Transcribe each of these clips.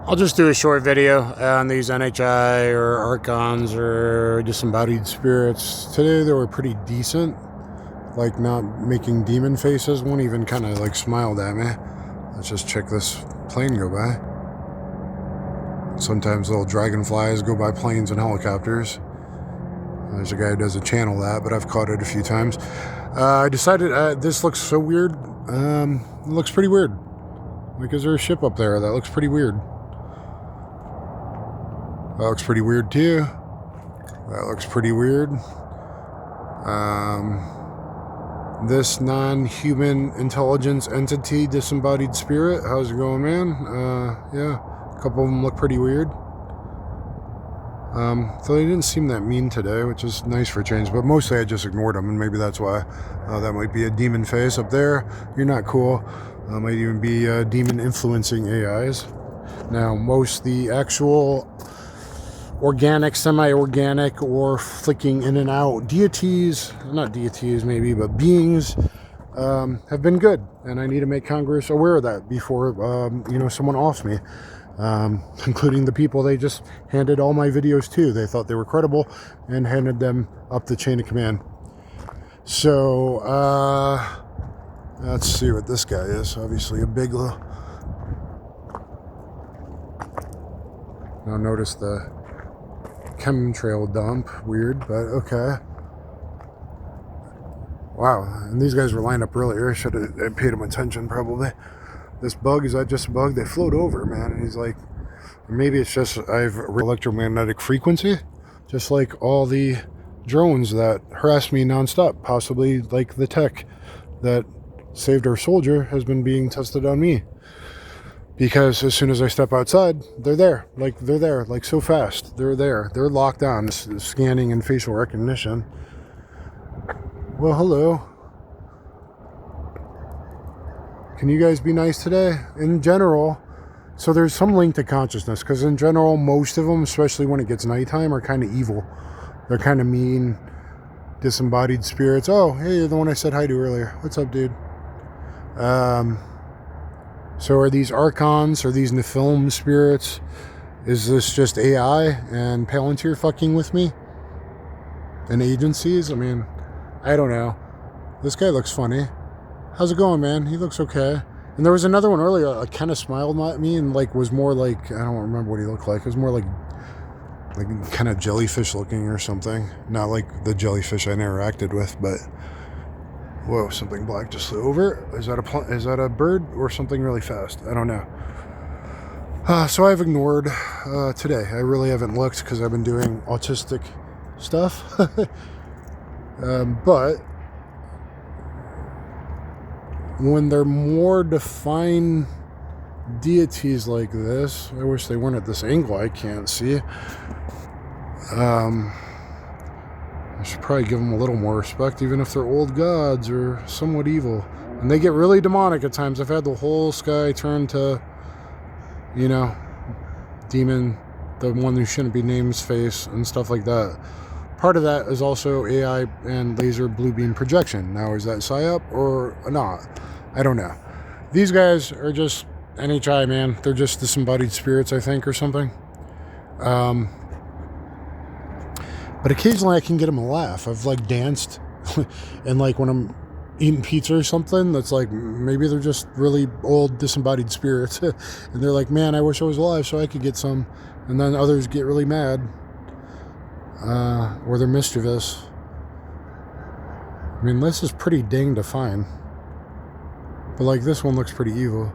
I'll just do a short video on these NHI or Archons or Disembodied spirits. Today they were pretty decent, like not making demon faces. One even kind of like smiled at me. Let's just check this plane go by. Sometimes little dragonflies go by planes and helicopters. There's a guy who does a channel that, but I've caught it a few times. I decided this looks so weird. It looks pretty weird. Like, is there a ship up there? That looks pretty weird. That looks pretty weird too. That looks pretty weird. This non-human intelligence entity, disembodied spirit. How's it going, man? Yeah, a couple of them look pretty weird. So they didn't seem that mean today, which is nice for a change, but mostly I just ignored them, and maybe that's why. That might be a demon face up there. You're not cool. Might even be demon influencing AIs. Now, most the actual organic, semi-organic, or flicking in and out deities, not deities maybe, but beings, have been good, and I need to make Congress aware of that before someone offs me. Including the people they just handed all my videos to. They thought they were credible and handed them up the chain of command. So, let's see what this guy is. Obviously a big little... Now notice the chemtrail dump. Weird, but okay. Wow, and these guys were lined up earlier. I should have paid them attention probably. This bug, is that just a bug? They float over, man. And he's like, maybe it's just I've electromagnetic frequency, just like all the drones that harass me nonstop. Possibly like the tech that saved our soldier has been being tested on me. Because as soon as I step outside, they're there. Like, they're there. Like, so fast. They're there. They're locked on. Scanning and facial recognition. Well, hello. Can you guys be nice today? In general, so there's some link to consciousness, because in general, most of them, especially when it gets nighttime, are kind of evil. They're kind of mean, disembodied spirits. Oh, hey, you're the one I said hi to earlier. What's up, dude? So are these Archons, or these Nephilim spirits? Is this just AI and Palantir fucking with me? And agencies? I mean, I don't know. This guy looks funny. How's it going, man? He looks okay. And there was another one earlier, like, kind of smiled at me and like was more like, I don't remember what he looked like. It was more like kind of jellyfish looking or something. Not like the jellyfish I interacted with, but whoa, something black just flew over. Is that a bird or something really fast? I don't know. So I've ignored today. I really haven't looked because I've been doing autistic stuff. But when they're more defined deities like this, I wish they weren't at this angle I can't see. I should probably give them a little more respect, even if they're old gods or somewhat evil. And they get really demonic at times. I've had the whole sky turn to, demon, the one who shouldn't be named's face and stuff like that. Part of that is also AI and laser blue beam projection. Now, is that PSYOP or not? I don't know. These guys are just NHI, man. They're just disembodied spirits, I think, or something. But occasionally I can get them to laugh. I've like danced and like when I'm eating pizza or something, that's like, maybe they're just really old disembodied spirits. And they're like, man, I wish I was alive so I could get some. And then others get really mad. Or they're mischievous. I mean, this is pretty dang defined. But like this one looks pretty evil.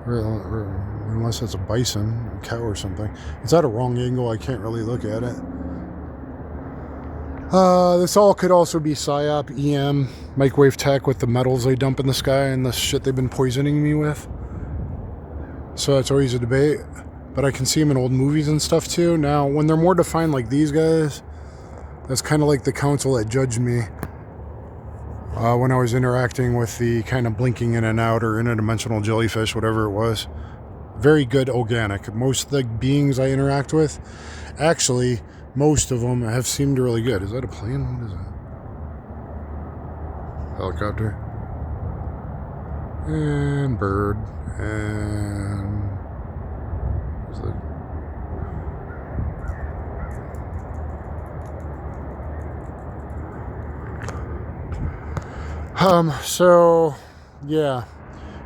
Or unless it's a bison, a cow or something. It's at a wrong angle, I can't really look at it. This all could also be PSYOP, EM, microwave tech with the metals they dump in the sky and the shit they've been poisoning me with. So it's always a debate. But I can see them in old movies and stuff too. Now, when they're more defined like these guys, that's kind of like the council that judged me when I was interacting with the kind of blinking in and out or interdimensional jellyfish, whatever it was. Very good organic. Most of the beings I interact with, actually, most of them have seemed really good. Is that a plane? What is that? Helicopter. And bird. And So, yeah.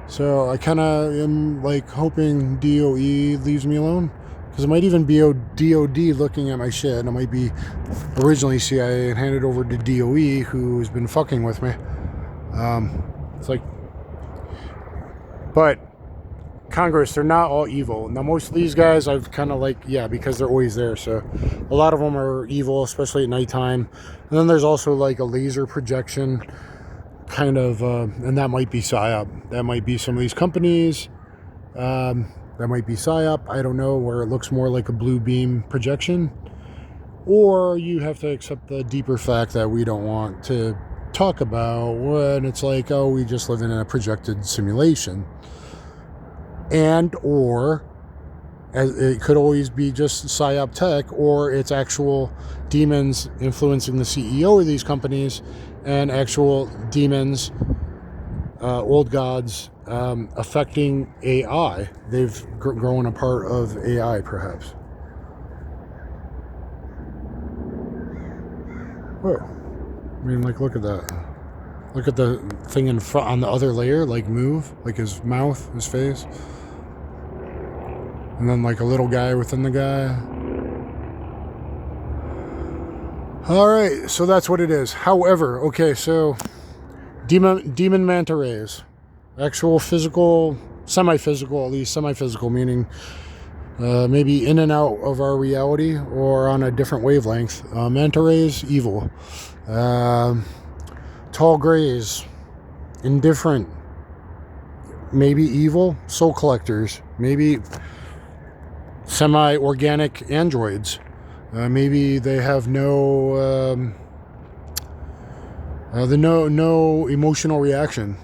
So I kind of am like hoping DOE leaves me alone. Because it might even be DOD looking at my shit. And it might be originally CIA and handed over to DOE, who's been fucking with me. It's like... But Congress, they're not all evil. Now, most of these guys, I've kind of like, yeah, because they're always there. So a lot of them are evil, especially at nighttime. And then there's also like a laser projection kind of, and that might be PSYOP. That might be some of these companies. That might be PSYOP. I don't know, where it looks more like a blue beam projection. Or you have to accept the deeper fact that we don't want to talk about when it's like, oh, we just live in a projected simulation. And or it could always be just PSYOP tech, or it's actual demons influencing the CEO of these companies, and actual demons, old gods, affecting AI. They've grown a part of AI, perhaps. Whoa. I mean, like, look at that. Look at the thing in front on the other layer, like move, like his mouth, his face. And then like a little guy within the guy. All right, so that's what it is. However, okay, so demon manta rays, actual physical, semi-physical, at least semi-physical, meaning maybe in and out of our reality or on a different wavelength. Manta rays, evil. Tall grays, indifferent, maybe evil. Soul collectors, maybe semi-organic androids. Maybe they have no emotional reaction.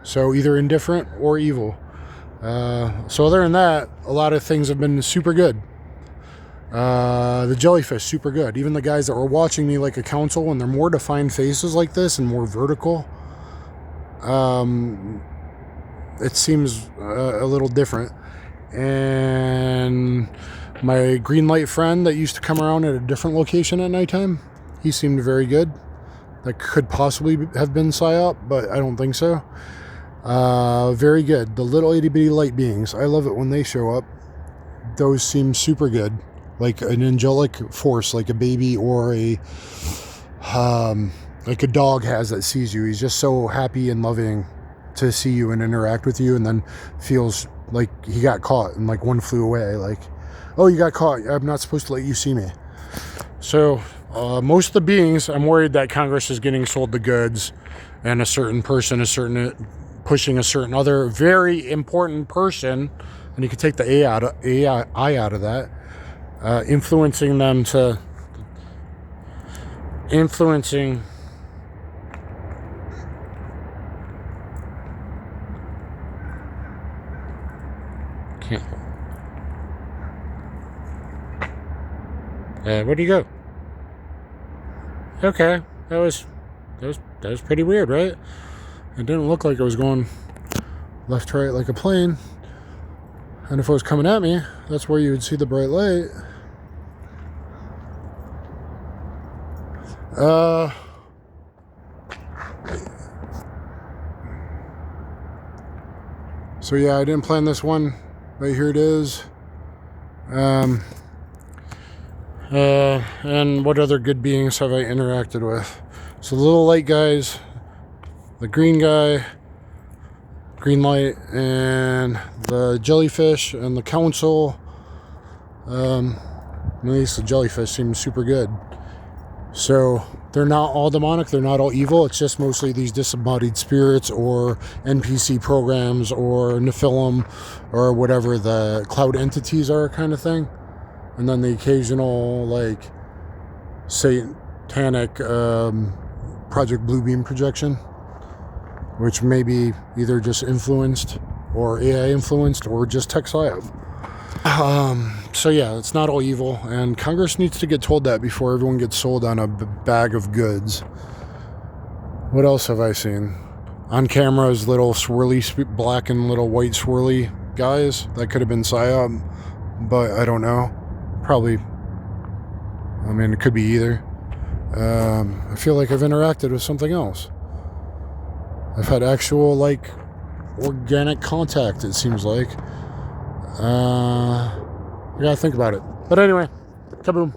So either indifferent or evil. So other than that, a lot of things have been super good. The jellyfish, super good. Even the guys that were watching me like a council, and they're more defined faces like this and more vertical. It seems a little different. And my green light friend that used to come around at a different location at nighttime, he seemed very good. That could possibly have been PSYOP, but I don't think so. Very good. The little itty bitty light beings, I love it when they show up. Those seem super good. Like an angelic force, like a baby or a like a dog has that sees you. He's just so happy and loving to see you and interact with you, and then feels like he got caught and like one flew away. Like, oh, you got caught. I'm not supposed to let you see me. So most of the beings, I'm worried that Congress is getting sold the goods, and a certain person is pushing a certain other very important person, and you could take the AI out of that, influencing them to can't. Where'd you go? Okay, that was pretty weird, right? It didn't look like it was going left to right like a plane. And if it was coming at me, that's where you would see the bright light. So yeah, I didn't plan this one, but here it is. And what other good beings have I interacted with? So the little light guys, the green guy, green light, and the jellyfish and the council. At least the jellyfish seems super good. So they're not all demonic, they're not all evil. It's just mostly these disembodied spirits or NPC programs or Nephilim or whatever the cloud entities are, kind of thing. And then the occasional like satanic Project Bluebeam projection, which may be either just influenced or AI influenced or just tech psyop. So yeah, it's not all evil, and Congress needs to get told that before everyone gets sold on a bag of goods. What else have I seen? On cameras, little swirly black and little white swirly guys. That could have been psyop, but I don't know. Probably. I mean, it could be either. I feel like I've interacted with something else. I've had actual, like, organic contact, it seems like. I gotta think about it. But anyway, kaboom.